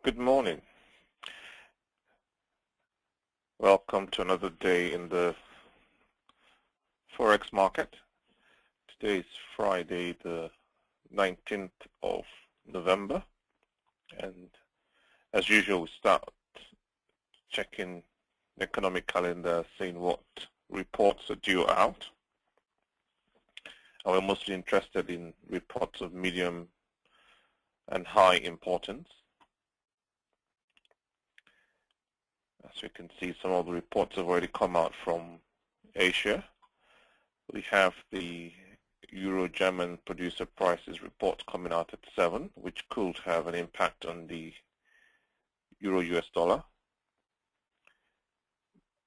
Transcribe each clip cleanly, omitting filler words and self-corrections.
Good morning. Welcome to another day in the Forex market. Today is Friday, the 19th of November, and as usual, we start checking the economic calendar, seeing what reports are due out. And we're mostly interested in reports of medium and high importance. As you can see, some of the reports have already come out from Asia. We have the Euro-German producer prices report coming out at 7, which could have an impact on the Euro-US dollar.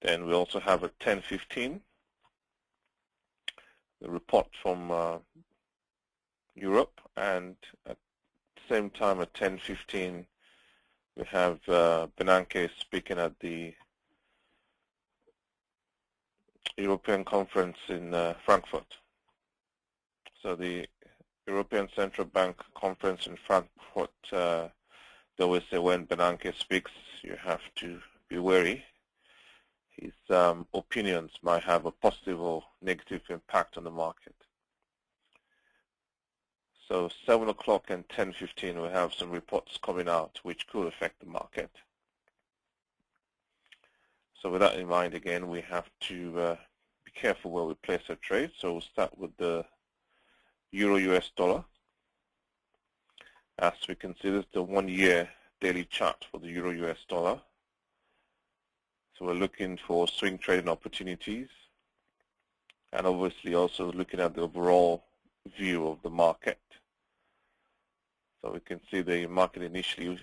Then we also have at 10:15, the report from Europe, and at the same time at 10:15, we have Bernanke speaking at the European conference in Frankfurt. So the European Central Bank conference in Frankfurt, they always say when Bernanke speaks, you have to be wary. His opinions might have a positive or negative impact on the market. So 7 o'clock and 10:15, we have some reports coming out which could affect the market. So with that in mind, again, we have to be careful where we place our trade. So we'll start with the Euro-US dollar. As we can see, this is the 1-year daily chart for the Euro-US dollar. So we're looking for swing trading opportunities, and obviously also looking at the overall view of the market. So we can see the market initially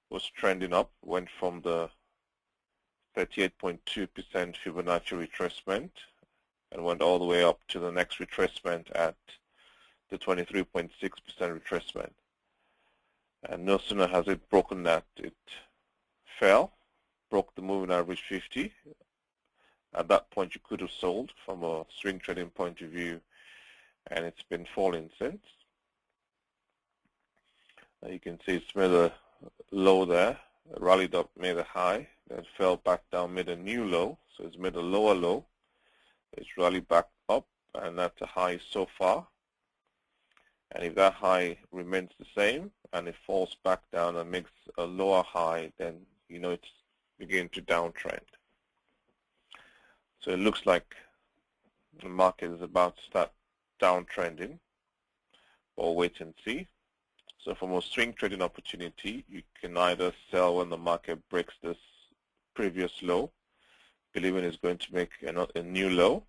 was trending up, went from the 38.2% Fibonacci retracement and went all the way up to the next retracement at the 23.6% retracement. And no sooner has it broken that, it fell, broke the moving average 50. At that point, you could have sold from a swing trading point of view, and it's been falling since. You can see it's made a low there, rallied up, made a high, then fell back down, made a new low. So it's made a lower low. It's rallied back up, and that's a high so far. And if that high remains the same and it falls back down and makes a lower high, then you know it's beginning to downtrend. So it looks like the market is about to start downtrending. We'll wait and see. So from a swing trading opportunity, you can either sell when the market breaks this previous low, believing it's going to make a new low,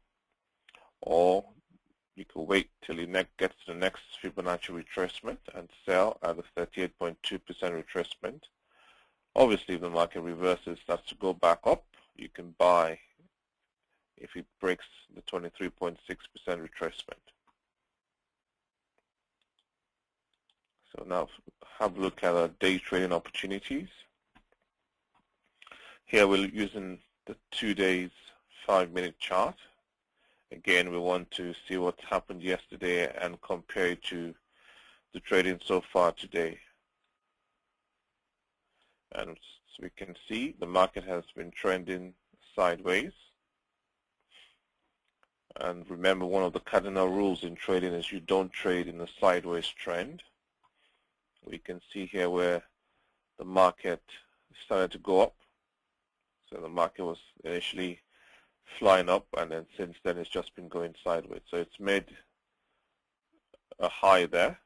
or you can wait till it gets to the next Fibonacci retracement and sell at the 38.2% retracement. Obviously, if the market reverses, starts to go back up, you can buy if it breaks the 23.6% retracement. So now have a look at our day trading opportunities. Here we're using the 2 days 5-minute chart. Again, we want to see what's happened yesterday and compare it to the trading so far today. And so we can see the market has been trending sideways. And remember, one of the cardinal rules in trading is you don't trade in a sideways trend. We can see here where the market started to go up. So the market was initially flying up, and then since then it's just been going sideways. So it's made a high there.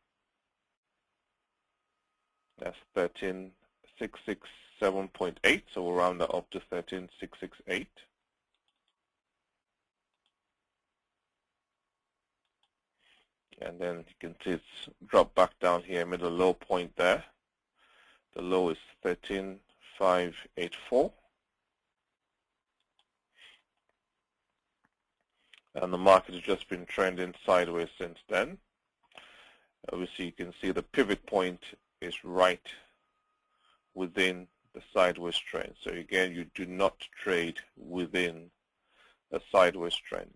That's 13,667.8. So we'll round that up to 13,668. And then you can see it's dropped back down here, made a low point there. The low is 13,584. And the market has just been trending sideways since then. Obviously, you can see the pivot point is right within the sideways trend. So again, you do not trade within a sideways trend.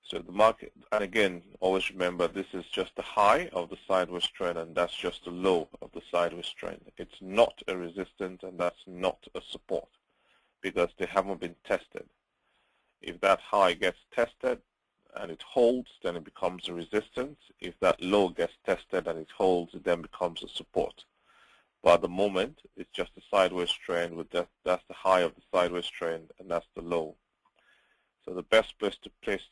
So the market, and again, always remember this is just the high of the sideways trend, and that's just the low of the sideways trend. It's not a resistance, and that's not a support, because they haven't been tested. If that high gets tested and it holds, then it becomes a resistance. If that low gets tested and it holds, it then becomes a support. But at the moment, it's just a sideways trend with that's the high of the sideways trend, and that's the low. So the best place to place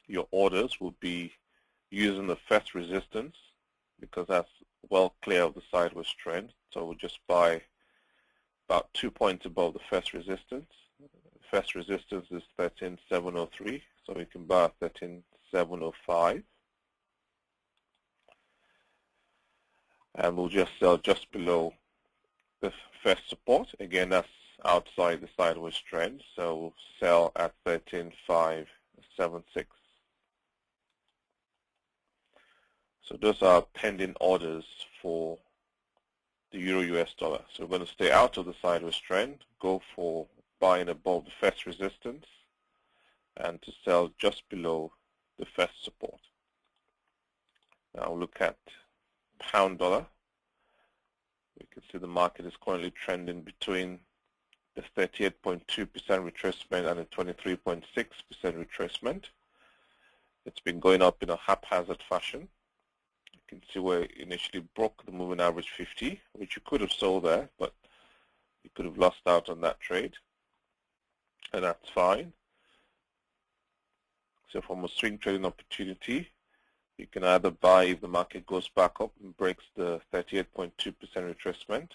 your orders would be using the first resistance, because that's well clear of the sideways trend. So we'll just buy about 2 points above the first resistance. The first resistance is 13,703, so we can buy 13,705. And we'll just sell just below the first support. Again, that's outside the sideways trend, so we'll sell at 13,576. So those are pending orders for the Euro-US dollar. So we're going to stay out of the sideways trend, go for buying above the first resistance, and to sell just below the first support. Now we'll look at pound dollar. We can see the market is currently trending between the 38.2% retracement and the 23.6% retracement. It's been going up in a haphazard fashion. You can see where it initially broke the moving average 50, which you could have sold there, but you could have lost out on that trade, and that's fine. So from a swing trading opportunity, you can either buy if the market goes back up and breaks the 38.2% retracement,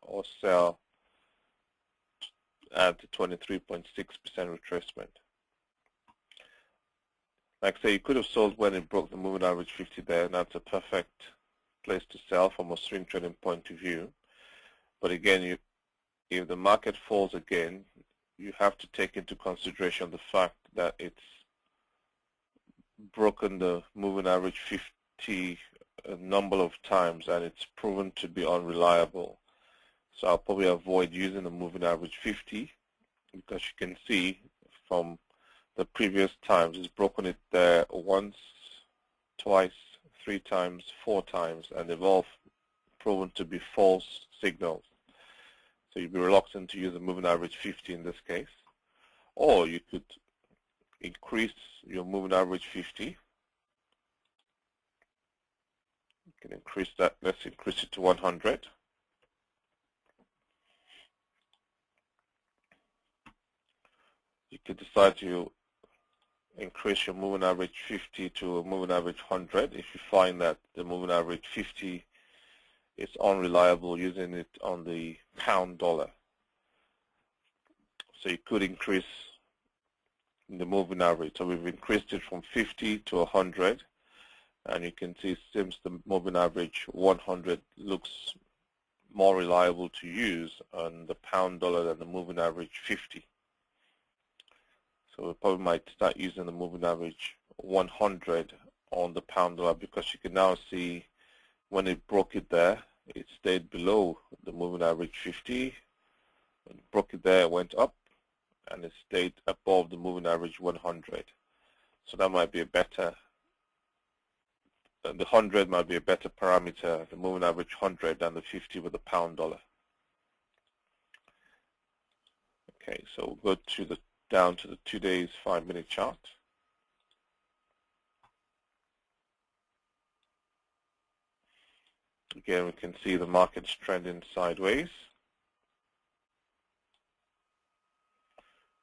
or sell at the 23.6% retracement. Like I say, you could have sold when it broke the moving average 50 there, and that's a perfect place to sell from a swing trading point of view. But again, if the market falls again, you have to take into consideration the fact that it's broken the moving average 50 a number of times, and it's proven to be unreliable. So I'll probably avoid using the moving average 50, because you can see from the previous times it's broken it there once, twice, 3 times, 4 times, and they've all proven to be false signals. So you'd be reluctant to use the moving average 50 in this case. Or you could increase your moving average 50. You can increase that. Let's increase it to 100. You could decide to increase your moving average 50 to a moving average 100 if you find that the moving average 50 is unreliable using it on the pound dollar. So you could increase the moving average. So we've increased it from 50 to 100, and you can see since the moving average 100 looks more reliable to use on the pound dollar than the moving average 50. So we probably might start using the moving average 100 on the pound dollar, because you can now see when it broke it there, it stayed below the moving average 50. When it broke it there, it went up, and it stayed above the moving average 100. So that might be a better, the 100 might be a better parameter, the moving average 100, than the 50 with the pound dollar. Okay, so we'll go to the down to the 2 days 5-minute chart. Again, we can see the market's trending sideways.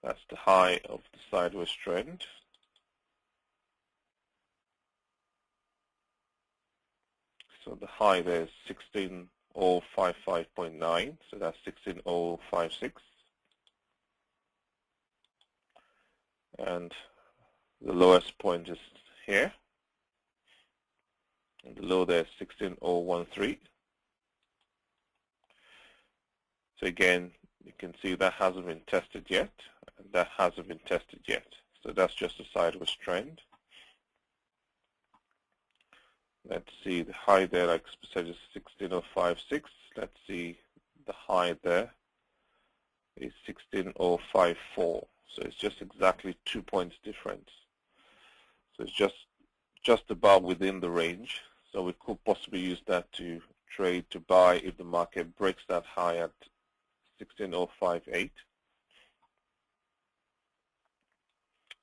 That's the high of the sideways trend. So the high there is 16,055.9, so that's 16,056. And the lowest point is here. And the low there is 16,013. So again, you can see that hasn't been tested yet, and that hasn't been tested yet. So that's just a sideways trend. Let's see the high there, like I said, is 16,056. Let's see the high there is 16,054. So it's just exactly 2 points difference. So it's just about within the range. So we could possibly use that to trade to buy if the market breaks that high at 16,058.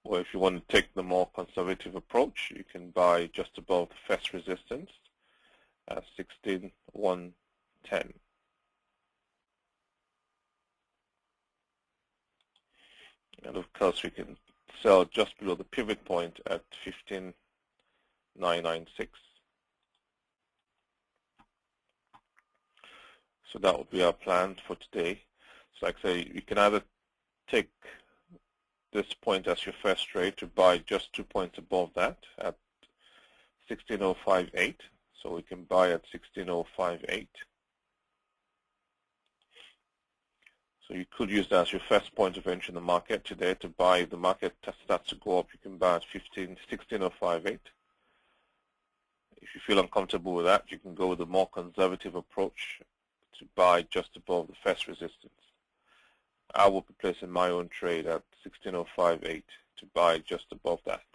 Or if you want to take the more conservative approach, you can buy just above the first resistance at 16,110. And of course, we can sell just below the pivot point at 15,996. So that would be our plan for today. So like I say, you can either take this point as your first trade to buy just 2 points above that at 16,058. So we can buy at 16,058. So you could use that as your first point of entry in the market today to buy. If the market starts to go up, you can buy at 16,058. If you feel uncomfortable with that, you can go with a more conservative approach to buy just above the first resistance. I will be placing my own trade at 16,058 to buy just above that.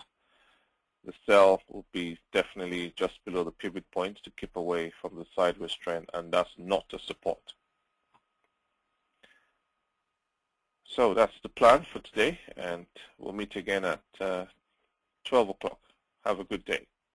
The sell will be definitely just below the pivot point to keep away from the sideways trend, and that's not a support. So that's the plan for today, and we'll meet again at 12 o'clock. Have a good day.